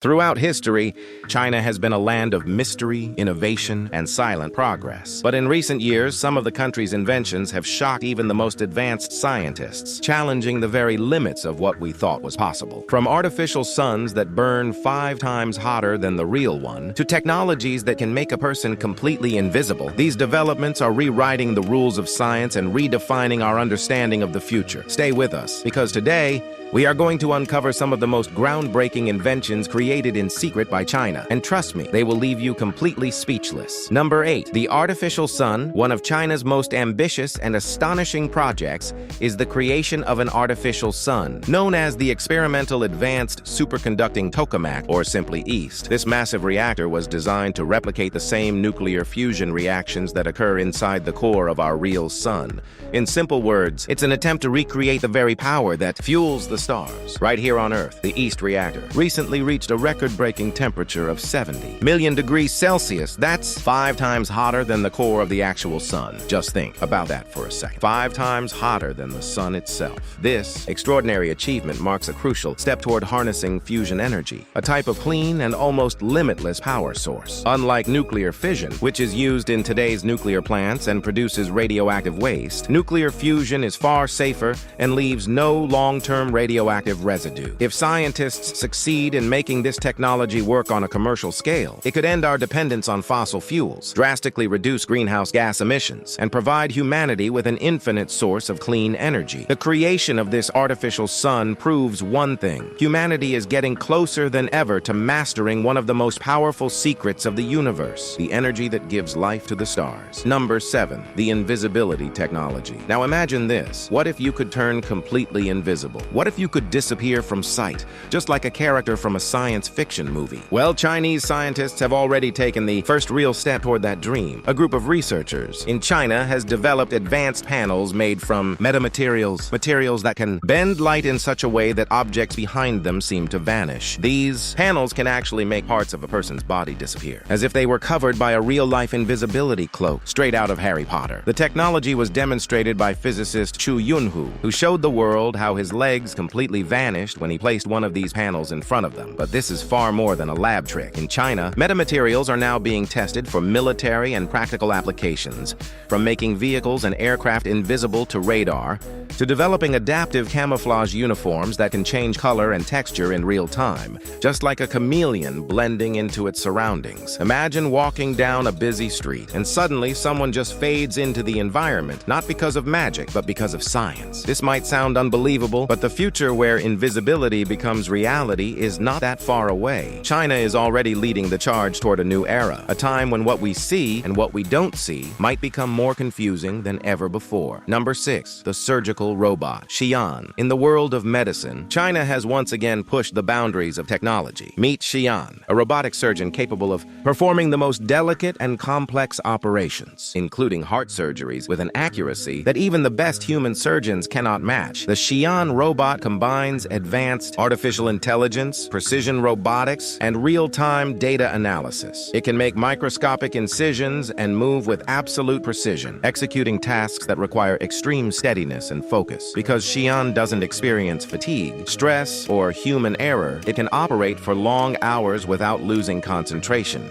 Throughout history, China has been a land of mystery, innovation, and silent progress. But in recent years, some of the country's inventions have shocked even the most advanced scientists, challenging the very limits of what we thought was possible. From artificial suns that burn 5 times hotter than the real one, to technologies that can make a person completely invisible, these developments are rewriting the rules of science and redefining our understanding of the future. Stay with us, because today, we are going to uncover some of the most groundbreaking inventions created in secret by China. And trust me, they will leave you completely speechless. Number 8. The artificial sun, one of China's most ambitious and astonishing projects, is the creation of an artificial sun, known as the Experimental Advanced Superconducting Tokamak, or simply EAST. This massive reactor was designed to replicate the same nuclear fusion reactions that occur inside the core of our real sun. In simple words, it's an attempt to recreate the very power that fuels the stars. Right here on Earth, the EAST reactor recently reached a record-breaking temperature of 70 million degrees Celsius. That's 5 times hotter than the core of the actual sun. Just think about that for a second. 5 times hotter than the sun itself. This extraordinary achievement marks a crucial step toward harnessing fusion energy, a type of clean and almost limitless power source. Unlike nuclear fission, which is used in today's nuclear plants and produces radioactive waste, nuclear fusion is far safer and leaves no long-term radioactive residue. If scientists succeed in making this technology work on a commercial scale, it could end our dependence on fossil fuels, drastically reduce greenhouse gas emissions, and provide humanity with an infinite source of clean energy. The creation of this artificial sun proves one thing: humanity is getting closer than ever to mastering one of the most powerful secrets of the universe, the energy that gives life to the stars. Number 7. The invisibility technology. Now imagine this. What if you could turn completely invisible? What if you could disappear from sight, just like a character from a science fiction movie? Well, Chinese scientists have already taken the first real step toward that dream. A group of researchers in China has developed advanced panels made from metamaterials, materials that can bend light in such a way that objects behind them seem to vanish. These panels can actually make parts of a person's body disappear, as if they were covered by a real-life invisibility cloak straight out of Harry Potter. The technology was demonstrated by physicist Chu Yunhu, who showed the world how his legs completely vanished when he placed one of these panels in front of them. But this is far more than a lab trick. In China, metamaterials are now being tested for military and practical applications, from making vehicles and aircraft invisible to radar, to developing adaptive camouflage uniforms that can change color and texture in real time, just like a chameleon blending into its surroundings. Imagine walking down a busy street, and suddenly someone just fades into the environment, not because of magic, but because of science. This might sound unbelievable, but the future where invisibility becomes reality is not that far away. China is already leading the charge toward a new era, a time when what we see and what we don't see might become more confusing than ever before. Number 6. The surgical robot, Xi'an. In the world of medicine, China has once again pushed the boundaries of technology. Meet Xi'an, a robotic surgeon capable of performing the most delicate and complex operations, including heart surgeries with an accuracy that even the best human surgeons cannot match. The Xi'an robot combines advanced artificial intelligence, precision robotics, and real-time data analysis. It can make microscopic incisions and move with absolute precision, executing tasks that require extreme steadiness and focus. Because Xi'an doesn't experience fatigue, stress, or human error, it can operate for long hours without losing concentration.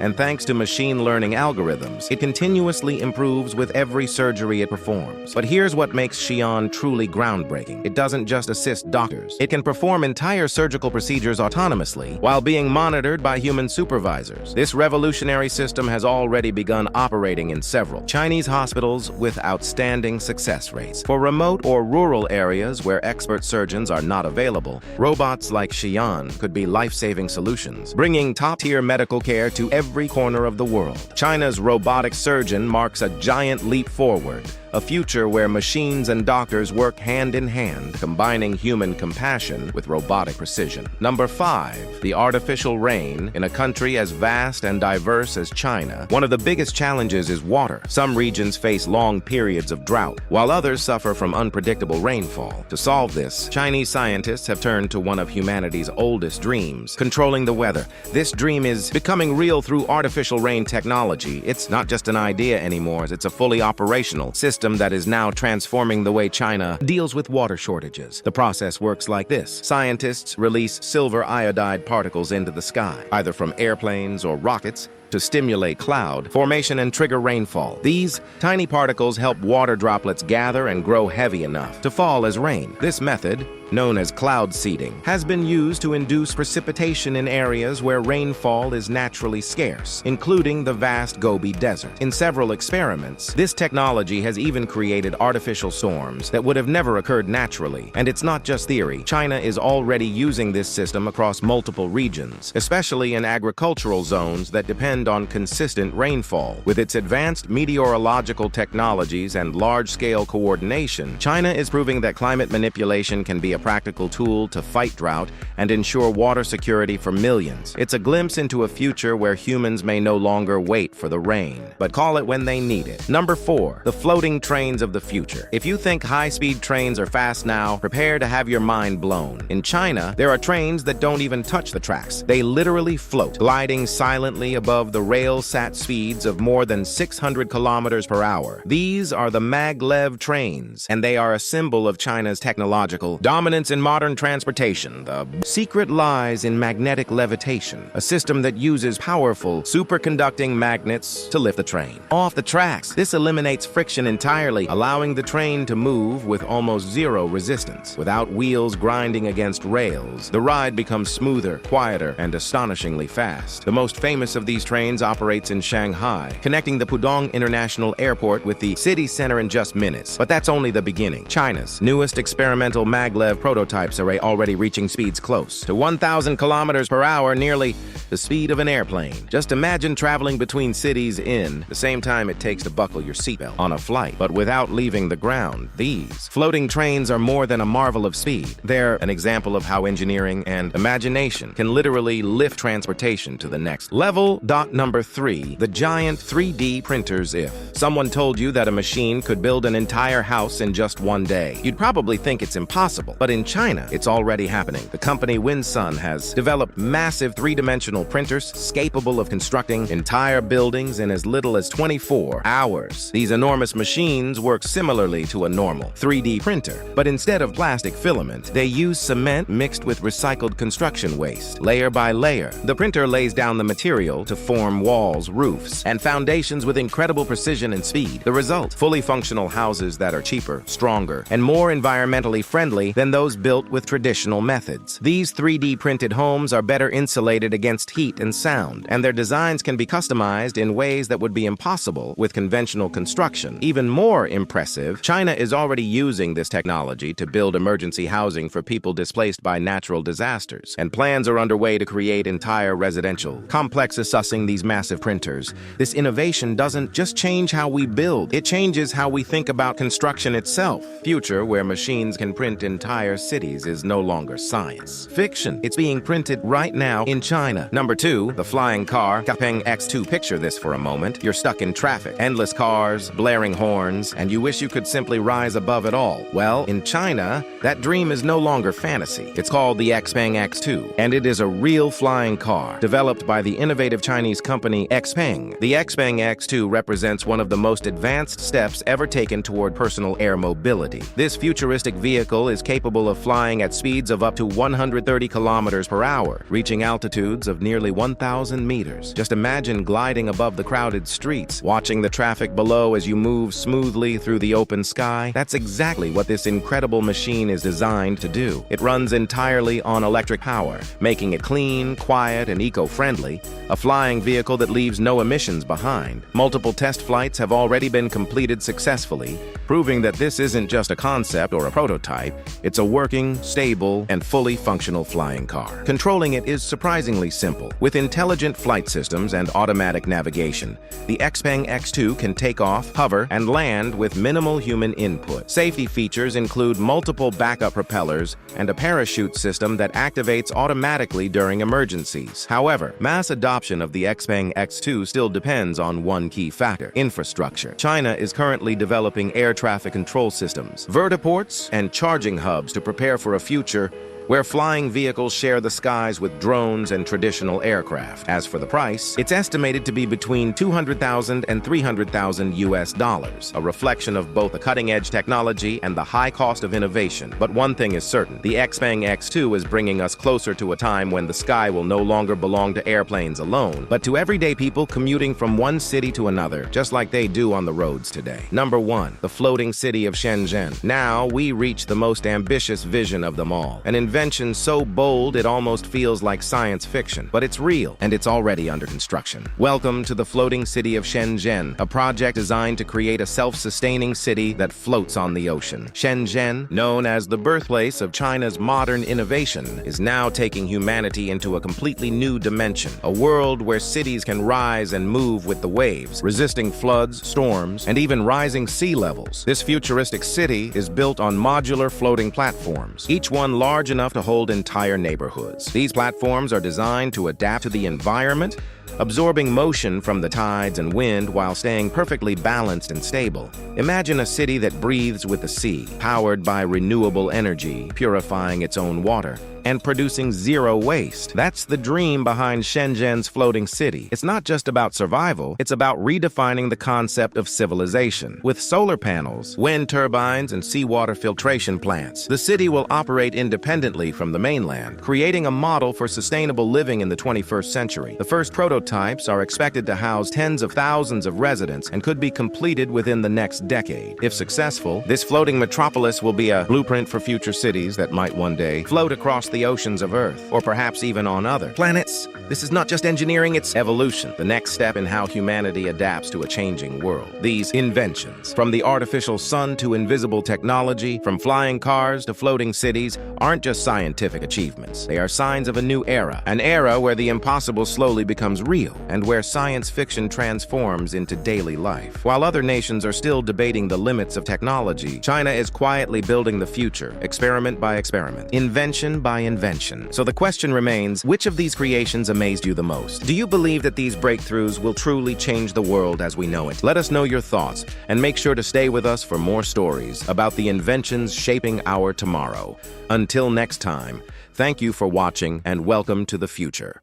And thanks to machine learning algorithms, it continuously improves with every surgery it performs. But here's what makes Xi'an truly groundbreaking. It doesn't just assist doctors. It can perform entire surgical procedures autonomously while being monitored by human supervisors. This revolutionary system has already begun operating in several Chinese hospitals with outstanding success rates. For remote or rural areas where expert surgeons are not available, robots like Xi'an could be life-saving solutions, bringing top-tier medical care to every corner of the world. China's robotic surgeon marks a giant leap forward, a future where machines and doctors work hand in hand, combining human compassion with robotic precision. Number 5. The artificial rain. In a country as vast and diverse as China, one of the biggest challenges is water. Some regions face long periods of drought, while others suffer from unpredictable rainfall. To solve this, Chinese scientists have turned to one of humanity's oldest dreams: controlling the weather. This dream is becoming real through artificial rain technology. It's not just an idea anymore, it's a fully operational system system that is now transforming the way China deals with water shortages. The process works like this. Scientists release silver iodide particles into the sky, either from airplanes or rockets, to stimulate cloud formation and trigger rainfall. These tiny particles help water droplets gather and grow heavy enough to fall as rain. This method, known as cloud seeding, has been used to induce precipitation in areas where rainfall is naturally scarce, including the vast Gobi Desert. In several experiments, this technology has even created artificial storms that would have never occurred naturally. And it's not just theory. China is already using this system across multiple regions, especially in agricultural zones that depend on consistent rainfall. With its advanced meteorological technologies and large-scale coordination, China is proving that climate manipulation can be a practical tool to fight drought and ensure water security for millions. It's a glimpse into a future where humans may no longer wait for the rain, but call it when they need it. Number 4, the floating trains of the future. If you think high-speed trains are fast now, prepare to have your mind blown. In China, there are trains that don't even touch the tracks. They literally float, gliding silently above the rail-sat speeds of more than 600 kilometers per hour. These are the maglev trains, and they are a symbol of China's technological dominance in modern transportation. The secret lies in magnetic levitation, a system that uses powerful superconducting magnets to lift the train off the tracks. This eliminates friction entirely, allowing the train to move with almost zero resistance. Without wheels grinding against rails, the ride becomes smoother, quieter, and astonishingly fast. The most famous of these trains operates in Shanghai, connecting the Pudong International Airport with the city center in just minutes. But that's only the beginning. China's newest experimental maglev prototypes are already reaching speeds close to 1,000 kilometers per hour, nearly the speed of an airplane. Just imagine traveling between cities in the same time it takes to buckle your seatbelt on a flight, but without leaving the ground. These floating trains are more than a marvel of speed. They're an example of how engineering and imagination can literally lift transportation to the next level. Number 3, the giant 3D printers. If someone told you that a machine could build an entire house in just one day, you'd probably think it's impossible. But in China, it's already happening. The company Winsun has developed massive three-dimensional printers capable of constructing entire buildings in as little as 24 hours. These enormous machines work similarly to a normal 3D printer, but instead of plastic filament, they use cement mixed with recycled construction waste. Layer by layer, the printer lays down the material to form walls, roofs, and foundations with incredible precision and speed. The result, fully functional houses that are cheaper, stronger, and more environmentally friendly than those built with traditional methods. These 3D printed homes are better insulated against heat and sound, and their designs can be customized in ways that would be impossible with conventional construction. Even more impressive, China is already using this technology to build emergency housing for people displaced by natural disasters, and plans are underway to create entire residential complexes. Sussing these massive printers, this innovation doesn't just change how we build, it changes how we think about construction itself. Future where machines can print entire cities is no longer science fiction. It's being printed right now in China. Number 2, the flying car. Xpeng X2. Picture this for a moment. You're stuck in traffic, endless cars, blaring horns, and you wish you could simply rise above it all. Well, in China, that dream is no longer fantasy. It's called the Xpeng X2, and it is a real flying car developed by the innovative Chinese company Xpeng. The Xpeng X2 represents one of the most advanced steps ever taken toward personal air mobility. This futuristic vehicle is capable of flying at speeds of up to 130 kilometers per hour, reaching altitudes of nearly 1,000 meters. Just imagine gliding above the crowded streets, watching the traffic below as you move smoothly through the open sky. That's exactly what this incredible machine is designed to do. It runs entirely on electric power, making it clean, quiet, and eco-friendly, a flying vehicle that leaves no emissions behind. Multiple test flights have already been completed successfully, proving that this isn't just a concept or a prototype, it's a working, stable, and fully functional flying car. Controlling it is surprisingly simple. With intelligent flight systems and automatic navigation, the Xpeng X2 can take off, hover, and land with minimal human input. Safety features include multiple backup propellers and a parachute system that activates automatically during emergencies. However, mass adoption of the Xpeng X2 still depends on one key factor: infrastructure. China is currently developing air traffic control systems, vertiports, and charging hubs to prepare for a future where flying vehicles share the skies with drones and traditional aircraft. As for the price, it's estimated to be between $200,000 and $300,000 US, a reflection of both the cutting-edge technology and the high cost of innovation. But one thing is certain, the Xpeng X2 is bringing us closer to a time when the sky will no longer belong to airplanes alone, but to everyday people commuting from one city to another, just like they do on the roads today. Number 1. The floating city of Shenzhen. Now we reach the most ambitious vision of them all. An invention so bold it almost feels like science fiction, but it's real, and it's already under construction. Welcome to the floating city of Shenzhen, a project designed to create a self-sustaining city that floats on the ocean. Shenzhen, known as the birthplace of China's modern innovation, is now taking humanity into a completely new dimension, a world where cities can rise and move with the waves, resisting floods, storms, and even rising sea levels. This futuristic city is built on modular floating platforms, each one large enough to hold entire neighborhoods. These platforms are designed to adapt to the environment, absorbing motion from the tides and wind while staying perfectly balanced and stable. Imagine a city that breathes with the sea, powered by renewable energy, purifying its own water, and producing zero waste. That's the dream behind Shenzhen's floating city. It's not just about survival, it's about redefining the concept of civilization. With solar panels, wind turbines, and seawater filtration plants, the city will operate independently from the mainland, creating a model for sustainable living in the 21st century. The first prototypes are expected to house tens of thousands of residents and could be completed within the next decade. If successful, this floating metropolis will be a blueprint for future cities that might one day float across the oceans of Earth, or perhaps even on other planets. This is not just engineering, it's evolution, the next step in how humanity adapts to a changing world. These inventions, from the artificial sun to invisible technology, from flying cars to floating cities, aren't just scientific achievements. They are signs of a new era, an era where the impossible slowly becomes real, and where science fiction transforms into daily life. While other nations are still debating the limits of technology, China is quietly building the future, experiment by experiment, invention by invention. So the question remains, which of these creations amazed you the most? Do you believe that these breakthroughs will truly change the world as we know it? Let us know your thoughts, and make sure to stay with us for more stories about the inventions shaping our tomorrow. Until next time, thank you for watching and welcome to the future.